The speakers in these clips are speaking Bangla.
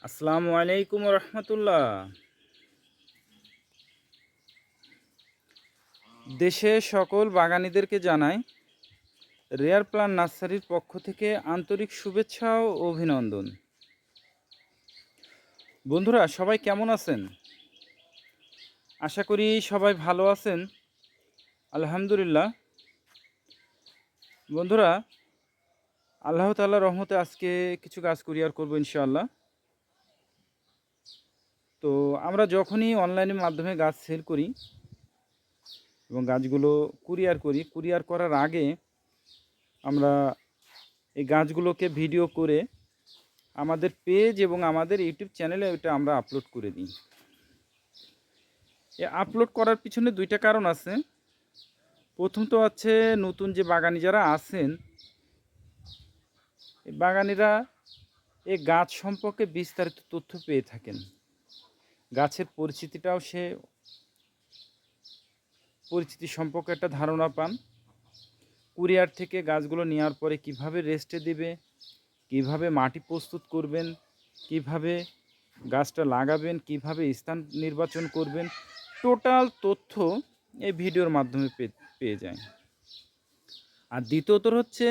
আসসালামু আলাইকুম রহমতুল্লাহ। দেশে সকল বাগানীদেরকে জানাই রেয়ার প্লান্ট নার্সারির পক্ষ থেকে আন্তরিক শুভেচ্ছা ও অভিনন্দন। বন্ধুরা সবাই কেমন আছেন? আশা করি সবাই ভালো আছেন। আলহামদুলিল্লাহ। বন্ধুরা, আল্লাহ তাআলার রহমতে আজকে কিছু গাছ কুরিয়ার করব ইনশাআল্লাহ। তো আমরা যখনই অনলাইনের মাধ্যমে গাছ সেল করি এবং গাছগুলো কুরিয়ার করার আগে আমরা এই গাছগুলোকে ভিডিও করে আমাদের পেজ এবং আমাদের ইউটিউব চ্যানেলে ওটা আমরা আপলোড করে দিই। এ আপলোড করার পিছনে দুইটা কারণ আছে। প্রথম তো হচ্ছে নতুন যে বাগানি যারা আছেন, এই বাগানিরা এই গাছ সম্পর্কে বিস্তারিত তথ্য পেয়ে থাকেন। গাছের পরিচিতি সম্পর্কে একটা ধারণা পান। কুরিয়ার থেকে গাছগুলো নেওয়ার পরে কিভাবে রেস্টে দিবে, কিভাবে মাটি প্রস্তুত করবেন, কিভাবে গাছটা লাগাবেন, কিভাবে স্থান নির্বাচন করবেন, টোটাল তথ্য এই ভিডিওর মাধ্যমে পেয়ে যায়। আর দ্বিতীয়ত হচ্ছে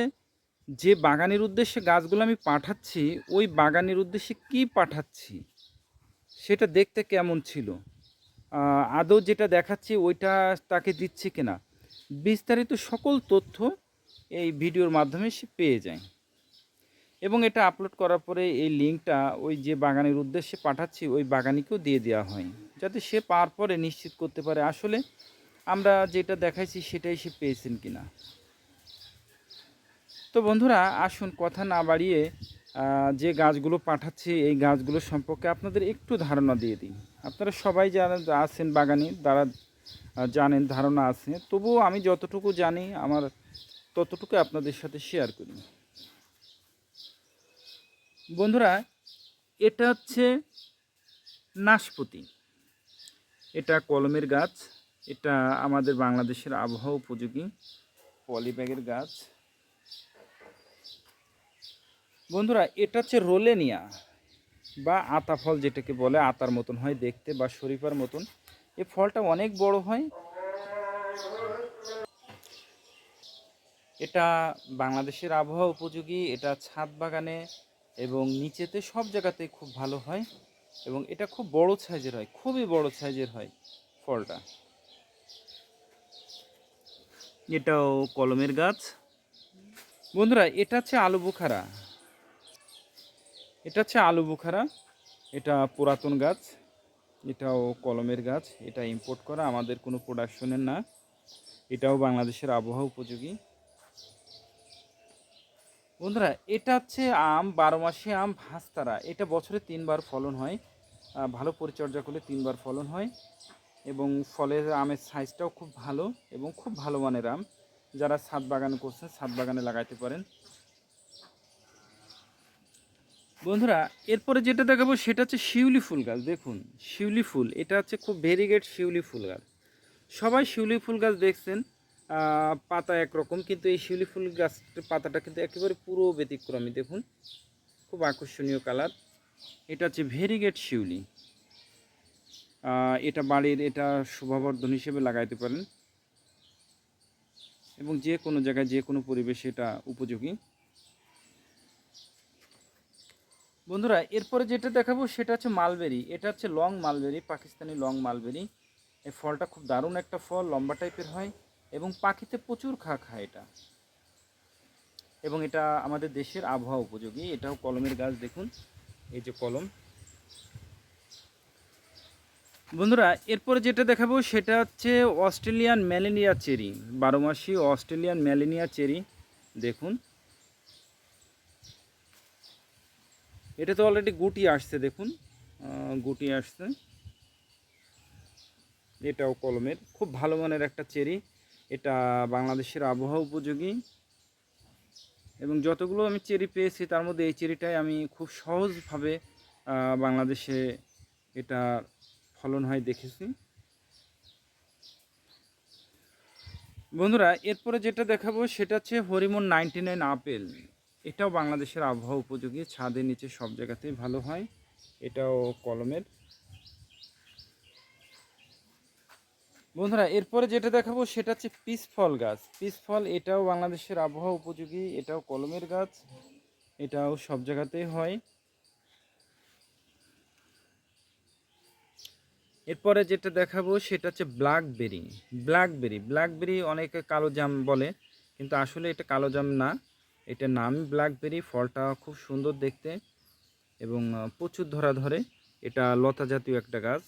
যে বাগানের উদ্দেশ্যে গাছগুলো আমি পাঠাচ্ছি, ওই বাগানের উদ্দেশ্যে কি পাঠাচ্ছি সেটা দেখতে কেমন ছিল, আদৌ যেটা দেখাচ্ছি ওইটা তাকে দিচ্ছি কিনা, বিস্তারিত সকল তথ্য এই ভিডিওর মাধ্যমে সে পেয়ে যায়। এবং এটা আপলোড করার পরে এই লিঙ্কটা ওই যে বাগানের উদ্দেশ্যে পাঠাচ্ছি ওই বাগানিকেও দিয়ে দেওয়া হয়, যাতে সে পাওয়ার পরে নিশ্চিত করতে পারে আসলে আমরা যেটা দেখাইছি সেটাই সে পেয়েছেন কিনা। তো বন্ধুরা, আসুন কথা না বাড়িয়ে যে গাছগুলো পাঠাচ্ছি এই গাছগুলো সম্পর্কে আপনাদের একটু ধারণা দিয়ে দিই। আপনারা সবাই যারা আছেন বাগানি তারা জানেন, ধারণা আছে, তবুও আমি যতটুকু জানি আমার ততটুকু আপনাদের সাথে শেয়ার করি। বন্ধুরা, এটা হচ্ছে নাশপাতি। এটা কলমের গাছ। এটা আমাদের বাংলাদেশের আবহাওয়া উপযোগী পলিব্যাগের গাছ। বন্ধুরা, এটা হচ্ছে রোলেনিয়া বা আতা ফল, যেটাকে বলে আতার মতন হয় দেখতে বা শরীফার মতন। এই ফলটা অনেক বড় হয়। এটা বাংলাদেশের আবহাওয়া উপযোগী। এটা ছাদ বাগানে এবং নিচেতে সব জায়গাতে খুব ভালো হয় এবং এটা খুব বড় সাইজের হয়, খুবই বড় সাইজের হয় ফলটা। এটাও কলমের গাছ। বন্ধুরা, এটা হচ্ছে আলু বুখারা। এটা পুরাতন গাছ। এটাও কলমের গাছ। এটা ইম্পোর্ট করা, আমাদের কোনো প্রোডাকশনের না। এটাও বাংলাদেশের আবহাওয়া উপযোগী। বন্ধুরা, এটা হচ্ছে আম, 12 মাসে আম ভাস্তারা। এটা বছরে 3বার ফলন হয়, ভালো পরিচর্যা করলে 3বার ফলন হয় এবং ফলের আমের সাইজটাও খুব ভালো এবং খুব ভালো মানের আম। যারা ছাদ বাগান করছেন ছাদ বাগানে লাগাইতে পারেন। বন্ধুরা, এরপরে যেটা দেখাবো সেটা হচ্ছে শিউলি ফুল গাছ। দেখুন শিউলি ফুল, এটা হচ্ছে খুব ভেরিগেট শিউলি ফুল গাছ। সবাই শিউলি ফুল গাছ দেখছেন, পাতা একরকম, কিন্তু এই শিউলি ফুল গাছটার পাতাটা কিন্তু একেবারে পুরো ব্যতিক্রমী। দেখুন খুব আকর্ষণীয় কালার। এটা হচ্ছে ভেরিগেট শিউলি। এটা বাড়ির এটা শোভাবর্ধন হিসেবে লাগাইতে পারেন এবং যে কোনো জায়গায় যে কোনো পরিবেশে এটা উপযোগী। বন্ধুরা, এরপরে যেটা দেখাবো সেটা হচ্ছে মালবেরি। এটা হচ্ছে long mulberry, Pakistani long mulberry. এই ফলটা খুব দারুণ একটা ফল, লম্বা টাইপের হয় এবং পাখিতে প্রচুর খায় এটা। এবং এটা আমাদের দেশের আবহাওয়া উপযোগী। এটাও কলমের গাছ। দেখুন এই যে কলম। বন্ধুরা, এরপরে যেটা দেখাবো সেটা হচ্ছে অস্ট্রেলিয়ান ম্যালেনিয়া চেরি, 12 মাসি অস্ট্রেলিয়ান ম্যালেনিয়া চেরি। দেখুন এটা তো অলরেডি গুটি আসছে। দেখুন গুটি আসছে। এটাও কলমের, খুব ভালো মানের একটা চেরি। এটা বাংলাদেশের আবহাওয়া উপযোগী এবং যতগুলো আমি চেরি পেয়েছি তার মধ্যে এই চেরিটাই আমি খুব সহজভাবে বাংলাদেশে এটা ফলন হয় দেখেছি। বন্ধুরা, এরপরে যেটা দেখাবো সেটা হচ্ছে হরিমন 99 আপেল। এটাও বাংলাদেশের আবহাওয়া উপযোগী, ছাদের নিচে সব জায়গাতেই ভালো হয় এটাও কলমের। বন্ধুরা এরপরে যেটা দেখাবো সেটা হচ্ছে পিস ফল গাছ। পিস ফল এটাও বাংলাদেশের আবহাওয়া উপযোগী, এটাও কলমের গাছ, এটাও সব জায়গাতেই হয়। এরপরে যেটা দেখাবো সেটা হচ্ছে ব্ল্যাকবেরি। ব্ল্যাকবেরি অনেকে কালো জাম বলে, কিন্তু আসলে এটা কালো জাম না, এটা নাম ব্ল্যাকবেরি। ফলটা খুব সুন্দর দেখতে এবং প্রচুর ধরে। এটা লতা জাতীয় একটা গাছ।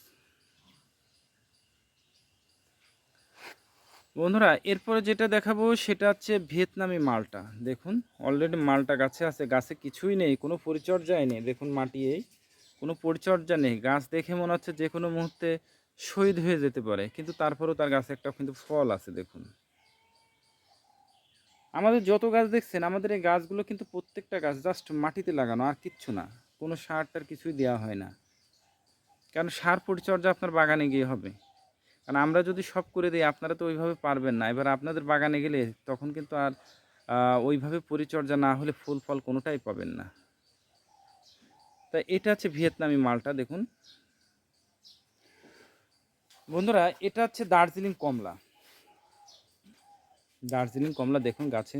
বন্ধুরা এরপরে যেটা দেখাবো সেটা হচ্ছে ভিয়েতনামি মালটা। দেখুন অলরেডি মালটা গাছে আছে, গাছে কিছুই নেই, কোনো পরিচর্যাই নেই। দেখুন মাটি এই, কোনো পরিচর্যা নেই, গাছ দেখে মনে হচ্ছে যে কোনো মুহূর্তে শহীদ হয়ে যেতে পারে, কিন্তু তারপরেও তার গাছে একটা কিন্তু ফল আছে। দেখুন আমাদের যত গাছ দেখছেন, আমাদের এই গাছগুলো কিন্তু প্রত্যেকটা গাছ জাস্ট মাটিতে লাগানো, আর কিচ্ছু না, কোনো সার টার কিছুই দেওয়া হয় না। কারণ সার পরিচর্যা আপনার বাগানে গিয়ে হবে, কারণ আমরা যদি সব করে দিই আপনারা তো ওইভাবে পারবেন না। এবার আপনাদের বাগানে গেলে তখন কিন্তু আর ওইভাবে পরিচর্যা না হলে ফুল ফল কোনোটাই পাবেন না। তাই এটা হচ্ছে ভিয়েতনামি মালটা। দেখুন বন্ধুরা এটা হচ্ছে দার্জিলিং কমলা। দেখুন গাছে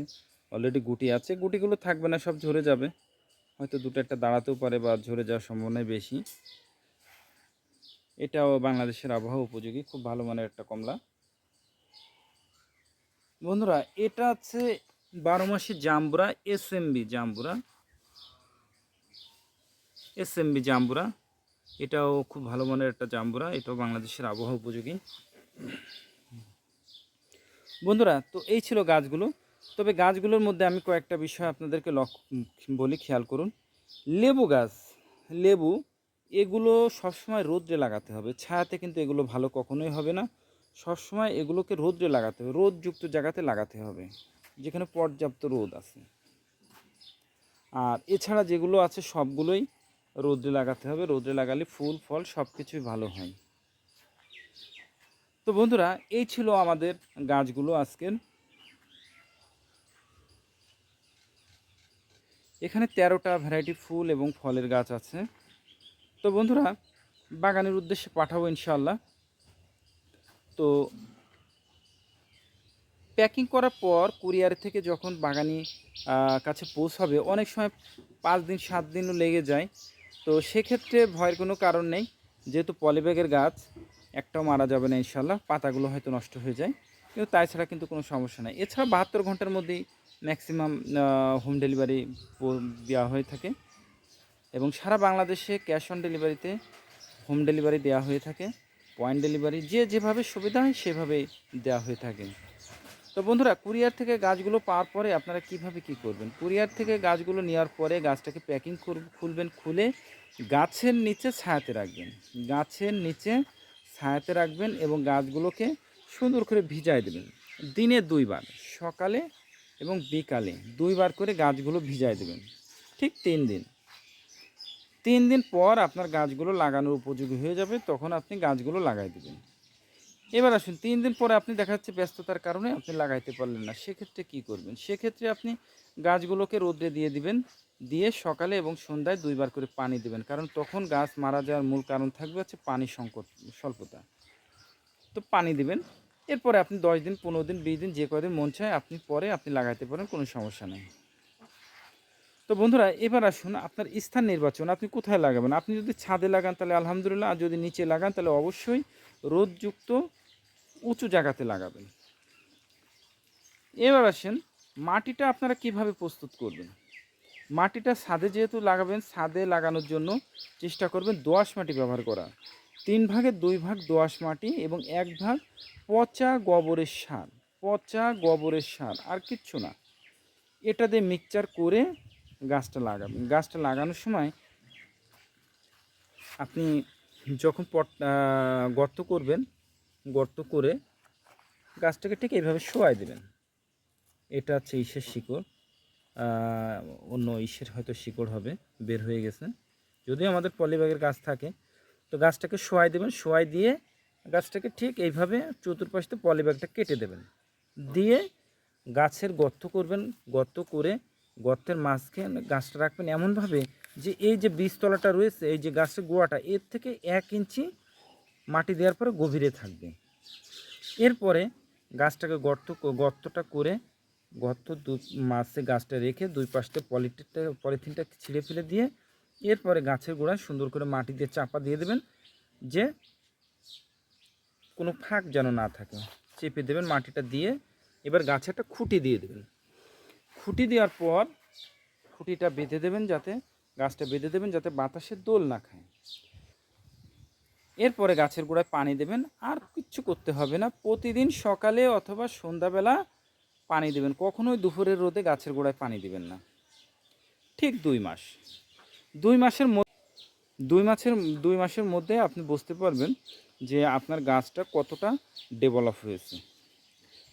অলরেডি গুটি আছে, গুটিগুলো থাকবে না, সব ঝরে যাবে, হয়তো দুটো একটা দাঁড়াতেও পারে বা ঝরে যাওয়ার সম্ভাবনাই বেশি। এটাও বাংলাদেশের আবহাওয়া উপযোগী, খুব ভালো মানের একটা কমলা। বন্ধুরা এটা হচ্ছে 12 মাসি জাম্বুরা, এসএমবি জাম্বুরা। এটাও খুব ভালো মানের একটা জাম্বুরা, এটাও বাংলাদেশের আবহাওয়া উপযোগী। বন্ধুরা তো এই ছিল গাছগুলো। তবে গাছগুলোর মধ্যে আমি কয়েকটা বিষয় আপনাদেরকে বলি, খেয়াল করুন। লেবু গাছ, লেবু এগুলো সবসময় রোদ্রে লাগাতে হবে, ছায়াতে কিন্তু এগুলো ভালো কখনোই হবে না। সবসময় এগুলোকে রোদ্রে লাগাতে হবে, রোদযুক্ত জায়গাতে লাগাতে হবে, যেখানে পর্যাপ্ত রোদ আছে। আর এছাড়া যেগুলো আছে সবগুলোই রোদ্রে লাগাতে হবে, রোদ্রে লাগালে ফুল ফল সব কিছুই ভালো হয়। তো বন্ধুরা এই ছিল আমাদের গাছগুলো আজকের। এখানে 13টা ভ্যারাইটি ফুল এবং ফলের গাছ আছে। তো বন্ধুরা বাগানের উদ্দেশ্যে পাঠাবো ইনশাআল্লাহ। তো প্যাকিং করার পর কুরিয়ার থেকে যখন বাগানি কাছে পৌঁছাবে, অনেক সময় 5 দিন 7 দিনও লেগে যায়। তো সেক্ষেত্রে ভয়ের কোনো কারণ নেই, যেহেতু পলিব্যাগের গাছ, একটাও মারা যাবে না ইনশাআল্লাহ। পাতাগুলো হয়তো নষ্ট হয়ে যায়, কিন্তু তাই ছাড়া কিন্তু কোনো সমস্যা নেই। এছাড়া 72 ঘন্টার মধ্যেই ম্যাক্সিমাম হোম ডেলিভারি দেওয়া হয়ে থাকে, এবং সারা বাংলাদেশে ক্যাশ অন ডেলিভারিতে হোম ডেলিভারি দেওয়া হয়ে থাকে। পয়েন্ট ডেলিভারি যে যেভাবে সুবিধা হয় সেভাবেই দেওয়া হয়ে থাকে। তো বন্ধুরা কুরিয়ার থেকে গাছগুলো পাওয়ার পরে আপনারা কিভাবে কি করবেন, কুরিয়ার থেকে গাছগুলো নেওয়ার পরে গাছটাকে প্যাকিং খুলবেন, খুলে গাছের নিচে ছায়াতে রাখবেন, গাছের নিচে ছায়াতে রাখবেন এবং গাছগুলোকে সুন্দর করে ভিজায় দেবেন। দিনে 2 বার, সকালে এবং বিকালে 2 বার করে গাছগুলো ভিজায় দেবেন। ঠিক 3 দিন পর আপনার গাছগুলো লাগানোর উপযোগী হয়ে যাবে, তখন আপনি গাছগুলো লাগাই দেবেন। এবার আসুন 3 দিন পরে আপনি দেখা যাচ্ছে ব্যস্ততার কারণে আপনি লাগাইতে পারলেন না, সেক্ষেত্রে কি করবেন? সেক্ষেত্রে আপনি গাছগুলোকে রোদে দিয়ে দিবেন, দিয়ে সকালে এবং সন্ধ্যায় 2 বার করে পানি দেবেন, কারণ তখন গাছ মারা যাওয়ার মূল কারণ থাকবে হচ্ছে পানি সংকট, স্বল্পতা। তো পানি দিবেন। এরপরে আপনি 10 দিন 15 দিন 20 দিন যে কদিন মন চায় আপনি পরে আপনি লাগাইতে পারেন, কোনো সমস্যা নেই। তো বন্ধুরা এবার আসুন আপনার স্থান নির্বাচন, আপনি কোথায় লাগাবেন। আপনি যদি ছাদে লাগান তাহলে আলহামদুলিল্লাহ, আর যদি নিচে লাগান তাহলে অবশ্যই রোদযুক্ত উঁচু জায়গাতে লাগাবেন। এবার আসেন মাটিটা আপনারা কিভাবে প্রস্তুত করবেন। মাটিটা ছাদে যেহেতু লাগাবেন, ছাদে লাগানোর জন্য চেষ্টা করবেন দোআঁশ মাটি ব্যবহার করা। 3 ভাগের 2 ভাগ দোআঁশ মাটি এবং 1 ভাগ পচা গোবরের সার, আর কিচ্ছু না। এটা দিয়ে মিক্সচার করে গাছটা লাগাবেন। গাছটা লাগানোর সময় আপনি যখন গর্ত করবেন, গর্ত করে গাছটাকে ঠিক এইভাবে শোয়াই দেবেন। এটা হচ্ছে ইসের শিকড়, অন্য ইসের হয়তো শিকড় হবে, বের হয়ে গেছে। যদি আমাদের পলিব্যাগের গাছ থাকে তো গাছটাকে শোয়াই দেবেন, শোয়াই দিয়ে গাছটাকে ঠিক এইভাবে চতুর্পাশে পলিব্যাগটা কেটে দেবেন, দিয়ে গাছের গর্ত করবেন। গর্ত করে গর্তের মাঝখানে গাছটা রাখবেন এমনভাবে যে এই যে বীজতলাটা রয়েছে, এই যে গাছের গোড়াটা এর থেকে 1 ইঞ্চি মাটি দেওয়ার পরে গভীরে থাকবে। এরপরে গাছটাকে গর্তটা করে গর্ত মাঝে গাছটা রেখে দুই পাশে পলিথিনটা ছিঁড়ে ফেলে দিয়ে এরপরে গাছের গোড়ায় সুন্দর করে মাটি দিয়ে চাপা দিয়ে দেবেন, যে কোনো ফাঁক যেন না থাকে, চেপে দেবেন মাটিটা দিয়ে। এবার গাছে একটা খুঁটি দিয়ে দেবেন। খুঁটি দেওয়ার পর খুঁটিটা বেঁধে দেবেন, যাতে গাছটা বেঁধে দেবেন যাতে বাতাসের দোল না খায়। এরপরে গাছের গোড়ায় পানি দেবেন, আর কিচ্ছু করতে হবে না। প্রতিদিন সকালে অথবা সন্ধ্যাবেলা পানি দেবেন, কখনোই দুপুরের রোদে গাছের গোড়ায় পানি দিবেন না। ঠিক 2 মাস, 2 মাসের মধ্যে আপনি বুঝতে পারবেন যে আপনার গাছটা কতটা ডেভেলপ হয়েছে।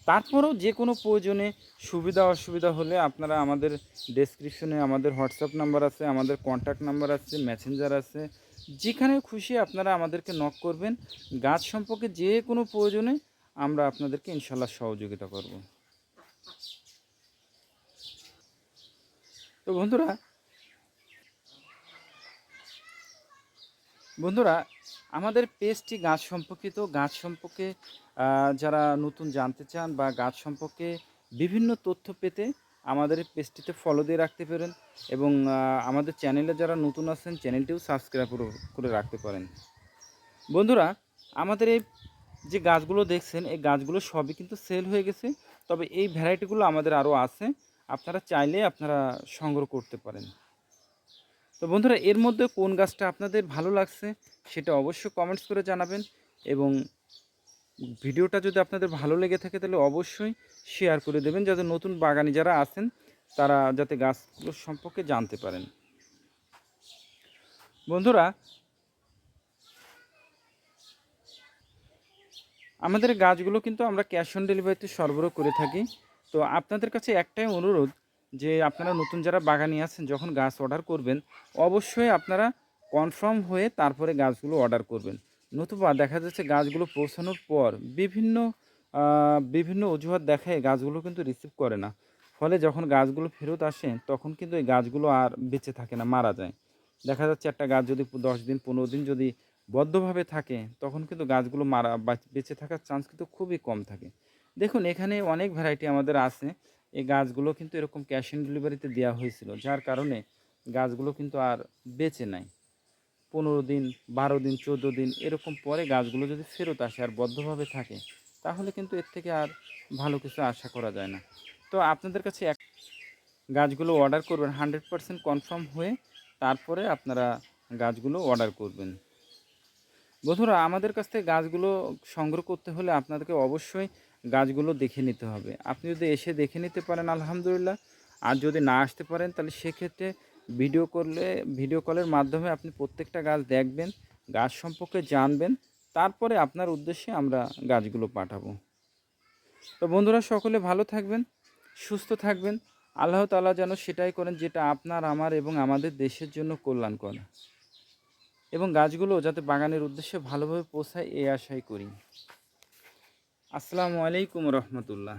তারপরেও যে কোনো প্রয়োজনে সুবিধা অসুবিধা হলে আপনারা আমাদের ডেসক্রিপশনে আমাদের হোয়াটসঅ্যাপ নাম্বার আছে, আমাদের কন্ট্যাক্ট নাম্বার আছে, মেসেঞ্জার আছে, যেখানে খুশি আপনারা আমাদেরকে নক করবেন। গাছ সম্পর্কে যে কোনো প্রয়োজনে আমরা আপনাদেরকে ইনশাল্লাহ সহযোগিতা করব। তো বন্ধুরা আমাদের পেজটি গাছ সম্পর্কে যারা নতুন জানতে চান বা গাছ সম্পর্কে বিভিন্ন তথ্য পেতে আমাদের পেজটিতে ফলো দিয়ে রাখতে পারেন, এবং আমাদের চ্যানেলে যারা নতুন আছেন চ্যানেলটিও সাবস্ক্রাইব করে রাখতে পারেন। বন্ধুরা আমাদের এই যে গাছগুলো দেখছেন এই গাছগুলো সবই কিন্তু সেল হয়ে গেছে, তবে এই ভ্যারাইটিগুলো আমাদের আরও আছে, আপনারা চাইলে আপনারা সংগ্রহ করতে পারেন। তো বন্ধুরা এর মধ্যে কোন গাছটা আপনাদের ভালো লাগছে সেটা অবশ্যই কমেন্টস করে জানাবেন, এবং ভিডিওটা যদি আপনাদের ভালো লেগে থাকে তাহলে অবশ্যই শেয়ার করে দেবেন, যাতে নতুন বাগানি যারা আছেন তারা যাতে গাছগুলো সম্পর্কে জানতে পারেন। বন্ধুরা আমাদের গাছগুলো কিন্তু আমরা ক্যাশ অন ডেলিভারিতে সরবরাহ করে থাকি। তো আপনাদের কাছে একটাই অনুরোধ, যে আপনারা নতুন যারা বাগানি আছেন যখন গাছ অর্ডার করবেন অবশ্যই আপনারা কনফার্ম হয়ে তারপরে গাছগুলো অর্ডার করবেন। নতুবা দেখা যাচ্ছে গাছগুলো পৌঁছানোর পর বিভিন্ন অজুহাত দেখায় গাছগুলো কিন্তু রিসিভ করে না, ফলে যখন গাছগুলো ফেরত আসে তখন কিন্তু এই গাছগুলো আর বেঁচে থাকে না, মারা যায়। দেখা যাচ্ছে একটা গাছ যদি 10 দিন 15 দিন যদি বদ্ধভাবে থাকে তখন কিন্তু গাছগুলো বেঁচে থাকার চান্স কিন্তু খুবই কম থাকে। দেখুন এখানে অনেক ভ্যারাইটি আমাদের আছে, এই গাছগুলো কিন্তু এরকম ক্যাশ অন ডেলিভারিতে দেওয়া হয়েছিল, যার কারণে গাছগুলো কিন্তু আর বেঁচে নাই। 15 দিন 12 দিন 14 দিন এরকম পরে গাছগুলো যদি ফেরত আসে আর বদ্ধভাবে থাকে তাহলে কিন্তু এর থেকে আর ভালো কিছু আশা করা যায় না। তো আপনাদের কাছে গাছগুলো অর্ডার করবেন 100% কনফার্ম হয়ে, তারপরে আপনারা গাছগুলো অর্ডার করবেন। বন্ধুরা আমাদের কাছ থেকে গাছগুলো সংগ্রহ করতে হলে আপনাদেরকে অবশ্যই গাছগুলো দেখে নিতে হবে। আপনি যদি এসে দেখে নিতে পারেন আলহামদুলিল্লাহ, আর যদি না আসতে পারেন তাহলে সেক্ষেত্রে ভিডিও কলের মাধ্যমে আপনি প্রত্যেকটা গাছ দেখবেন, গাছ সম্পর্কে জানবেন, তারপরে আপনার উদ্দেশ্যে আমরা গাছগুলো পাঠাবো। তো বন্ধুরা সকলে ভালো থাকবেন, সুস্থ থাকবেন। আল্লাহ তাআলা যেন সেটাই করেন যেটা আপনার আমার এবং আমাদের দেশের জন্য কল্যাণকর, এবং গাছগুলো যাতে বাগানের উদ্দেশ্যে ভালোভাবে পৌঁছায় এই আশাই করি। আসসালামু আলাইকুম রহমতুল্লাহ।